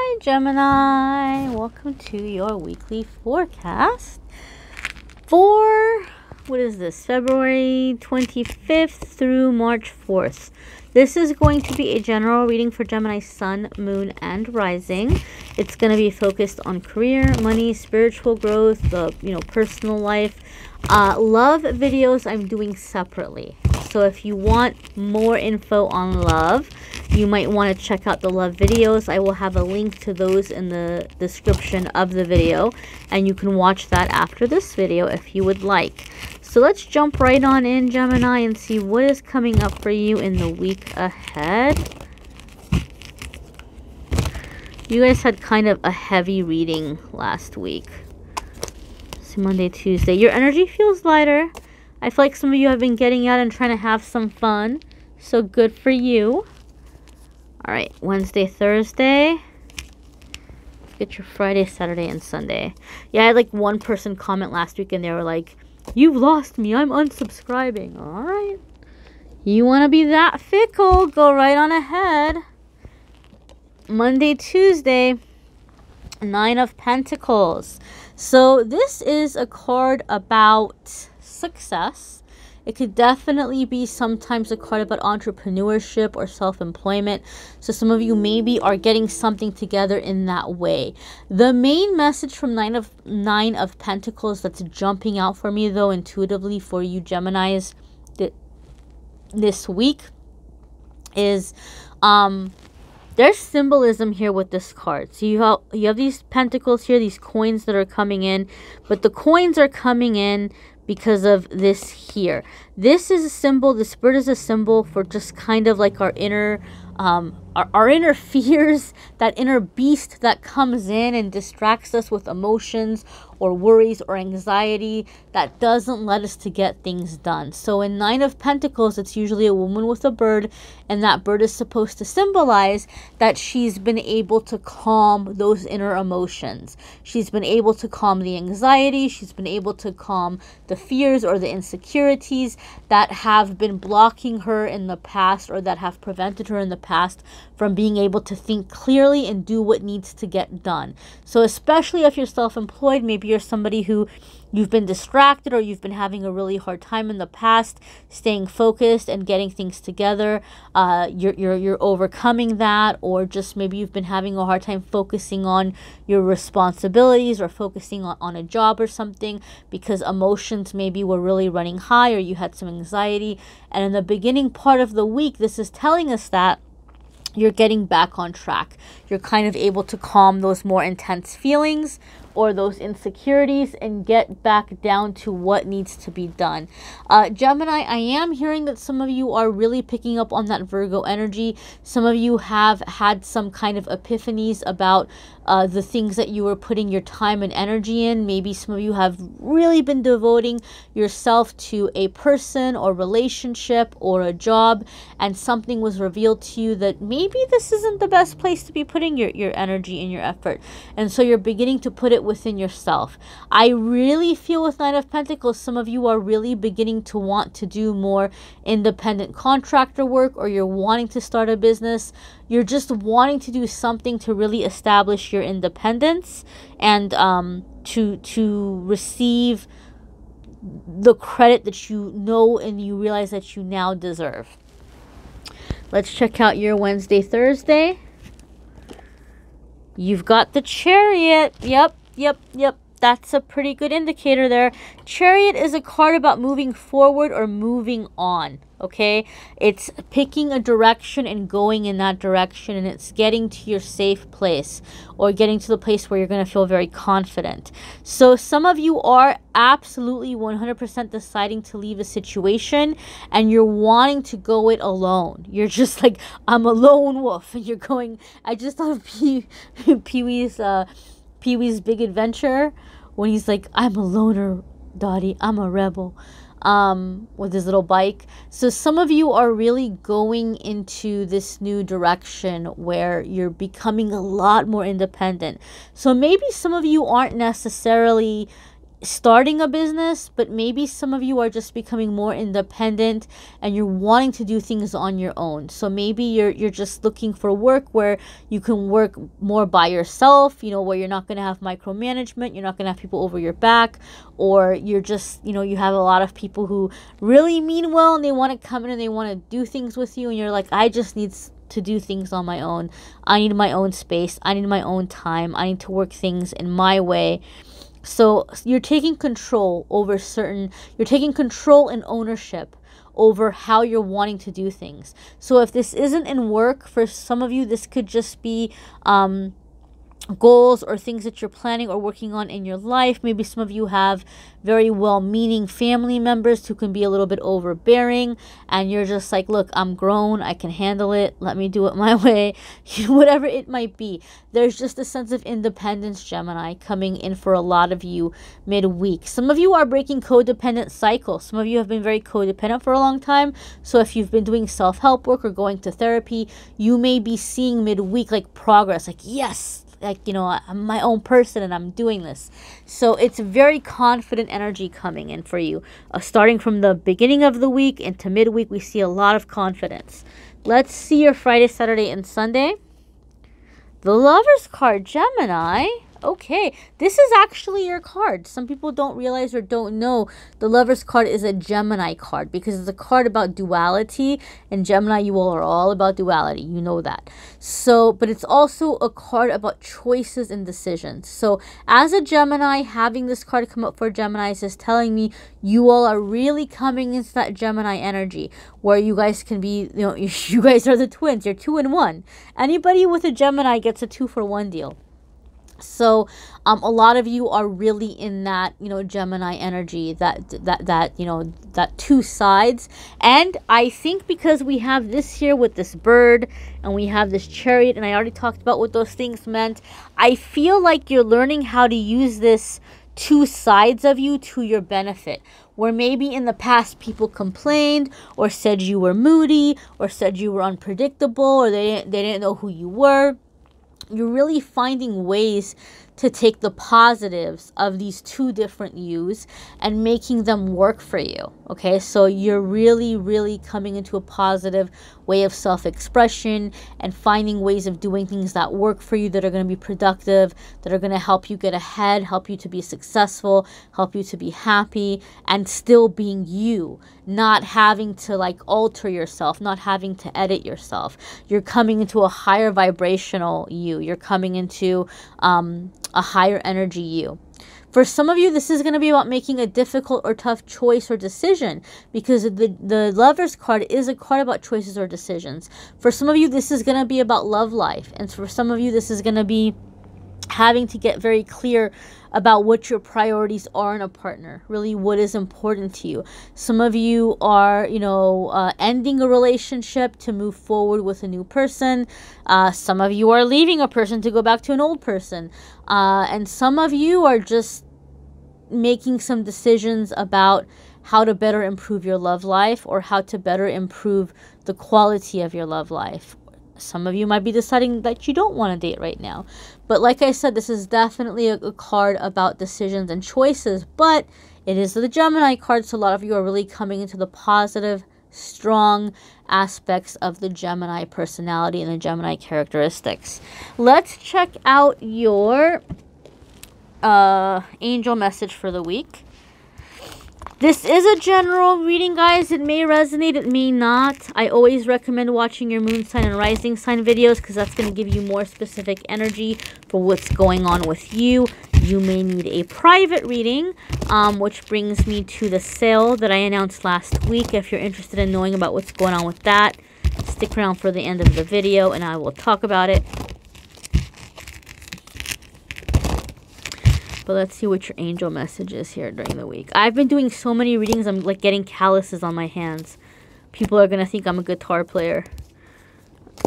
Hi Gemini, welcome to your weekly forecast for, what is this, February 25th through March 4th. This is going to be a general reading for Gemini Sun, Moon, and Rising. It's going to be focused on career, money, spiritual growth, the personal life. Love videos I'm doing separately. So if you want more info on love, you might want to check out the love videos. I will have a link to those in the description of the video, and you can watch that after this video if you would like. So let's jump right on in, Gemini, and see what is coming up for you in the week ahead. You guys had kind of a heavy reading last week. So Monday, Tuesday. Your energy feels lighter. I feel like some of you have been getting out and trying to have some fun. So good for you. Alright, Wednesday, Thursday. Get your Friday, Saturday, and Sunday. Yeah, I had like one person comment last week and they were like, "You've lost me, I'm unsubscribing." Alright. You want to be that fickle, go right on ahead. Monday, Tuesday. 9 of Pentacles. So this is a card about success. It could definitely be sometimes a card about entrepreneurship or self-employment. So some of you maybe are getting something together in that way. The main message from 9 of Pentacles that's jumping out for me, though, intuitively for you Geminis this week is there's symbolism here with this card. So you have these pentacles here, these coins that are coming in, but the coins are coming in because of this here. This is a symbol, this bird is a symbol for just kind of like our inner fears, that inner beast that comes in and distracts us with emotions or worries or anxiety that doesn't let us to get things done. So in 9 of Pentacles, it's usually a woman with a bird, and that bird is supposed to symbolize that she's been able to calm those inner emotions. She's been able to calm the anxiety. She's been able to calm the fears or the insecurities that have been blocking her in the past, or that have prevented her in the past from being able to think clearly and do what needs to get done. So especially if you're self-employed, maybe you're somebody who you've been distracted, or you've been having a really hard time in the past staying focused and getting things together. You're overcoming that, or just maybe you've been having a hard time focusing on your responsibilities or focusing on a job or something because emotions maybe were really running high, or you had some anxiety. And in the beginning part of the week, this is telling us that you're getting back on track. You're kind of able to calm those more intense feelings or those insecurities and get back down to what needs to be done. Gemini, I am hearing that some of you are really picking up on that Virgo energy. Some of you have had some kind of epiphanies about the things that you were putting your time and energy in. Maybe some of you have really been devoting yourself to a person or relationship or a job, and something was revealed to you that maybe this isn't the best place to be putting your energy and your effort. And so you're beginning to put it within yourself. I really feel with 9 of Pentacles, some of you are really beginning to want to do more independent contractor work, or you're wanting to start a business. You're just wanting to do something to really establish your independence and to receive the credit that you know and you realize that you now deserve. Let's check out your Wednesday, Thursday. You've got the Chariot. Yep. That's a pretty good indicator there. Chariot is a card about moving forward or moving on, okay? It's picking a direction and going in that direction, and it's getting to your safe place, or getting to the place where you're going to feel very confident. So some of you are absolutely 100% deciding to leave a situation, and you're wanting to go it alone. You're just like, I'm a lone wolf, and you're going, I just thought of Pee-wee's Big Adventure, when he's like, I'm a loner, Dottie, I'm a rebel, with his little bike. So some of you are really going into this new direction where you're becoming a lot more independent. So maybe some of you aren't necessarily starting a business, but maybe some of you are just becoming more independent and you're wanting to do things on your own. So maybe you're just looking for work where you can work more by yourself, you know, where you're not going to have micromanagement, you're not going to have people over your back, or you're just, you know, you have a lot of people who really mean well and they want to come in and they want to do things with you, and you're like, I just need to do things on my own. I need my own space. I need my own time. I need to work things in my way. So you're taking control over you're taking control and ownership over how you're wanting to do things. So if this isn't in work, for some of you, this could just be goals or things that you're planning or working on in your life. Maybe some of you have very well-meaning family members who can be a little bit overbearing, and you're just like, look, I'm grown, I can handle it, let me do it my way. Whatever it might be, there's just a sense of independence, Gemini, coming in for a lot of you midweek. Some of you are breaking codependent cycles. Some of you have been very codependent for a long time. So if you've been doing self-help work or going to therapy, you may be seeing midweek like progress, like, yes, like, you know, I'm my own person and I'm doing this. So it's very confident energy coming in for you. Starting from the beginning of the week into midweek, we see a lot of confidence. Let's see your Friday, Saturday, and Sunday. The Lover's card, Gemini. Okay, this is actually your card. Some people don't realize or don't know the Lover's card is a Gemini card because it's a card about duality, and Gemini, you all are all about duality. You know that. So, but it's also a card about choices and decisions. So as a Gemini, having this card come up for Geminis is telling me you all are really coming into that Gemini energy where you guys can be, you know, you guys are the twins. You're 2 in 1. Anybody with a Gemini gets a 2-for-1 deal. So a lot of you are really in that, you know, Gemini energy, that you know, that two sides. And I think because we have this here with this bird and we have this chariot, and I already talked about what those things meant, I feel like you're learning how to use this two sides of you to your benefit. Where maybe in the past people complained or said you were moody or said you were unpredictable or they didn't know who you were. You're really finding ways to take the positives of these two different yous and making them work for you. Okay, so you're really coming into a positive way of self-expression and finding ways of doing things that work for you, that are going to be productive, that are going to help you get ahead, help you to be successful, help you to be happy, and still being you, not having to like alter yourself, not having to edit yourself. You're coming into a higher vibrational you. You're coming into a higher energy you. For some of you, this is going to be about making a difficult or tough choice or decision, because the Lover's card is a card about choices or decisions. For some of you, this is going to be about love life. And for some of you, this is going to be having to get very clear about what your priorities are in a partner, really what is important to you. Some of you are, you know, ending a relationship to move forward with a new person. Some of you are leaving a person to go back to an old person. And some of you are just making some decisions about how to better improve your love life or how to better improve the quality of your love life. Some of you might be deciding that you don't want to date right now. But like I said, this is definitely a card about decisions and choices, but it is the Gemini card, so a lot of you are really coming into the positive, strong aspects of the Gemini personality and the Gemini characteristics. Let's check out your angel message for the week. This is a general reading, guys. It may resonate, it may not. I always recommend watching your moon sign and rising sign videos because that's going to give you more specific energy for what's going on with you. You may need a private reading, which brings me to the sale that I announced last week. If you're interested in knowing about what's going on with that, stick around for the end of the video and I will talk about it. But let's see what your angel message is here during the week. I've been doing so many readings, I'm like getting calluses on my hands. People are going to think I'm a guitar player.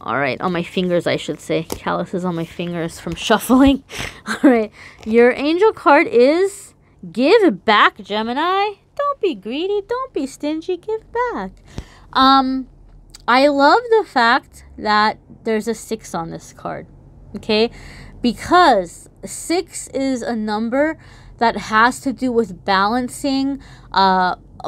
Alright, on my fingers I should say. Calluses on my fingers from shuffling. Alright, your angel card is give back, Gemini. Don't be greedy, don't be stingy, give back. I love the fact that there's a 6 on this card. Okay? Because 6 is a number that has to do with balancing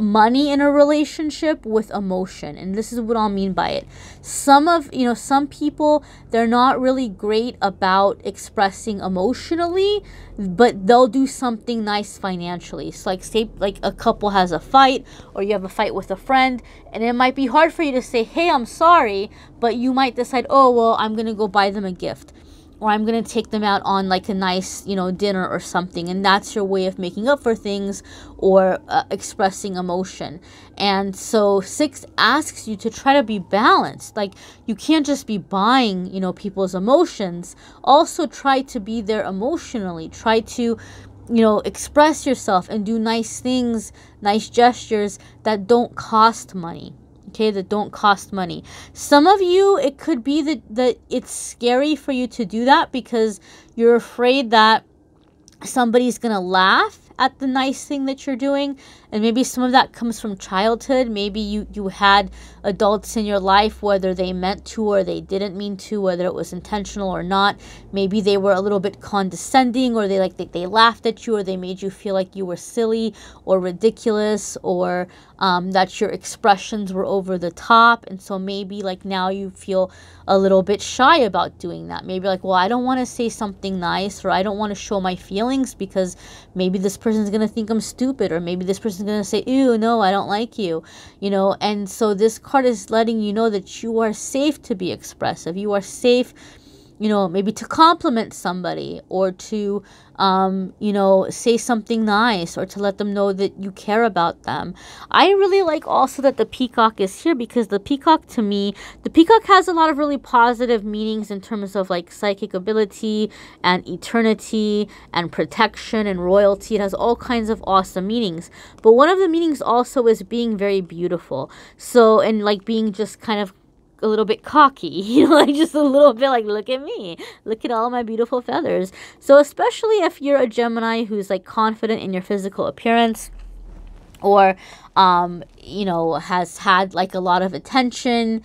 money in a relationship with emotion. And this is what I'll mean by it. Some people, they're not really great about expressing emotionally, but they'll do something nice financially. So like, say like a couple has a fight, or you have a fight with a friend, and it might be hard for you to say, hey, I'm sorry, but you might decide, oh, well, I'm gonna go buy them a gift, or I'm going to take them out on like a nice, dinner or something. And that's your way of making up for things, or expressing emotion. And so 6 asks you to try to be balanced. Like, you can't just be buying, people's emotions. Also try to be there emotionally. Try to, express yourself and do nice things, nice gestures that don't cost money. Okay, that don't cost money. Some of you, it could be that it's scary for you to do that because you're afraid that somebody's gonna laugh at the nice thing that you're doing. And maybe some of that comes from childhood. Maybe you had adults in your life, whether they meant to or they didn't mean to, whether it was intentional or not. Maybe they were a little bit condescending, or they laughed at you, or they made you feel like you were silly or ridiculous, or that your expressions were over the top. And so maybe like now you feel a little bit shy about doing that. Maybe like, well, I don't want to say something nice, or I don't want to show my feelings because maybe this person's going to think I'm stupid, or maybe this person's going to say, ew, no, I don't like you, And so this card is letting you know that you are safe to be expressive. You are safe, maybe to compliment somebody, or to, say something nice, or to let them know that you care about them. I really like also that the peacock is here, because the peacock, to me, the peacock has a lot of really positive meanings in terms of like psychic ability and eternity and protection and royalty. It has all kinds of awesome meanings. But one of the meanings also is being very beautiful. So, and like being just kind of a little bit cocky, like just a little bit like, look at me, look at all my beautiful feathers. So especially if you're a Gemini who's like confident in your physical appearance, or has had like a lot of attention,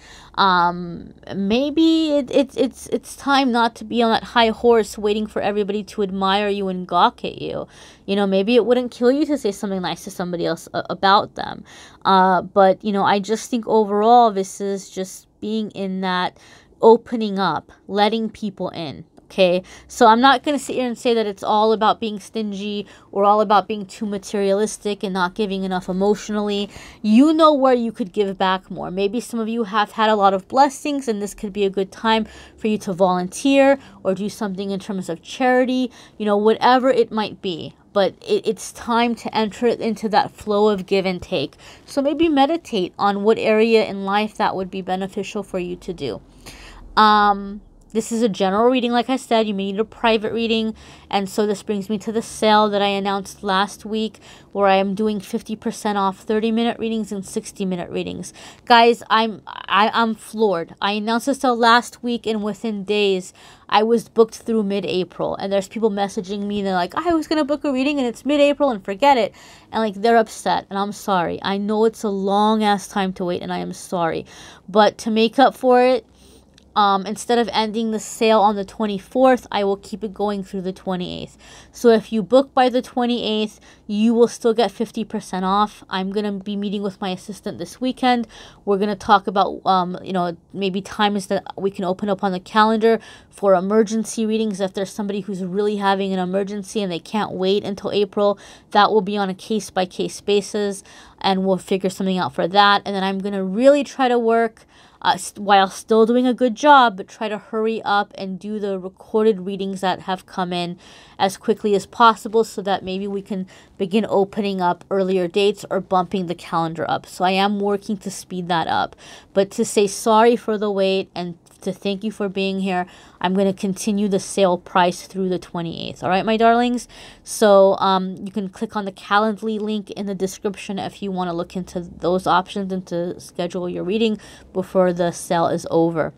maybe it's time not to be on that high horse waiting for everybody to admire you and gawk at you. Maybe it wouldn't kill you to say something nice to somebody else about them, but I just think overall this is just being in that opening up, letting people in. Okay, so I'm not going to sit here and say that it's all about being stingy, or all about being too materialistic and not giving enough emotionally. You know where you could give back more. Maybe some of you have had a lot of blessings, and this could be a good time for you to volunteer or do something in terms of charity, whatever it might be. But it's time to enter into that flow of give and take. So maybe meditate on what area in life that would be beneficial for you to do. This is a general reading, like I said. You may need a private reading. And so this brings me to the sale that I announced last week, where I am doing 50% off 30-minute readings and 60-minute readings. Guys, I'm floored. I announced the sale last week, and within days, I was booked through mid-April. And there's people messaging me, and they're like, I was going to book a reading, and it's mid-April, and forget it. And like, they're upset, and I'm sorry. I know it's a long-ass time to wait, and I am sorry. But to make up for it, instead of ending the sale on the 24th, I will keep it going through the 28th. So if you book by the 28th, you will still get 50% off. I'm going to be meeting with my assistant this weekend. We're going to talk about, maybe times that we can open up on the calendar for emergency readings. If there's somebody who's really having an emergency and they can't wait until April, that will be on a case-by-case basis, and we'll figure something out for that. And then I'm going to really try to work while still doing a good job, but try to hurry up and do the recorded readings that have come in as quickly as possible, so that maybe we can begin opening up earlier dates or bumping the calendar up. So I am working to speed that up. But to say sorry for the wait and to thank you for being here, I'm going to continue the sale price through the 28th. All right, my darlings? So you can click on the Calendly link in the description if you want to look into those options and to schedule your reading before the sale is over.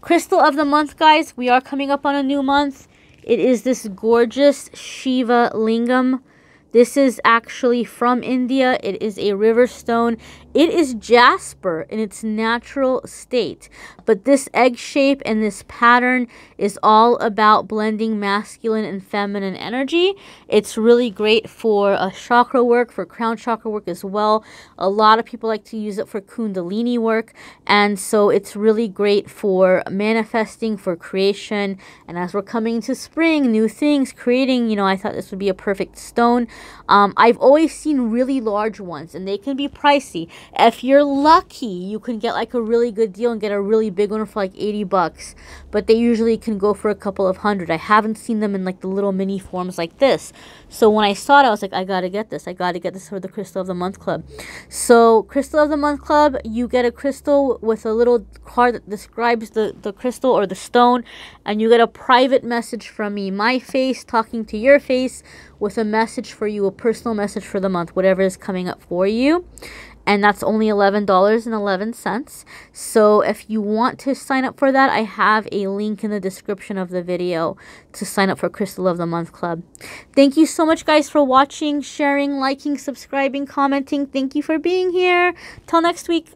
Crystal of the month, guys. We are coming up on a new month. It is this gorgeous Shiva Lingam. This is actually from India. It is a river stone. It is jasper in its natural state, but this egg shape and this pattern is all about blending masculine and feminine energy. It's really great for chakra work, for crown chakra work as well. A lot of people like to use it for kundalini work, and so it's really great for manifesting, for creation. And as we're coming to spring, new things, creating, I thought this would be a perfect stone. I've always seen really large ones, and they can be pricey. If you're lucky, you can get like a really good deal and get a really big one for like 80 bucks, but they usually can go for a couple of hundred. I haven't seen them in like the little mini forms like this. So when I saw it, I was like, I gotta get this. I gotta get this for the Crystal of the Month Club. So Crystal of the Month Club, you get a crystal with a little card that describes the crystal or the stone, and you get a private message from me, my face talking to your face, with a message for you, a personal message for the month, whatever is coming up for you. And that's only $11.11. So if you want to sign up for that, I have a link in the description of the video to sign up for Crystal of the Month Club. Thank you so much, guys, for watching, sharing, liking, subscribing, commenting. Thank you for being here. Till next week.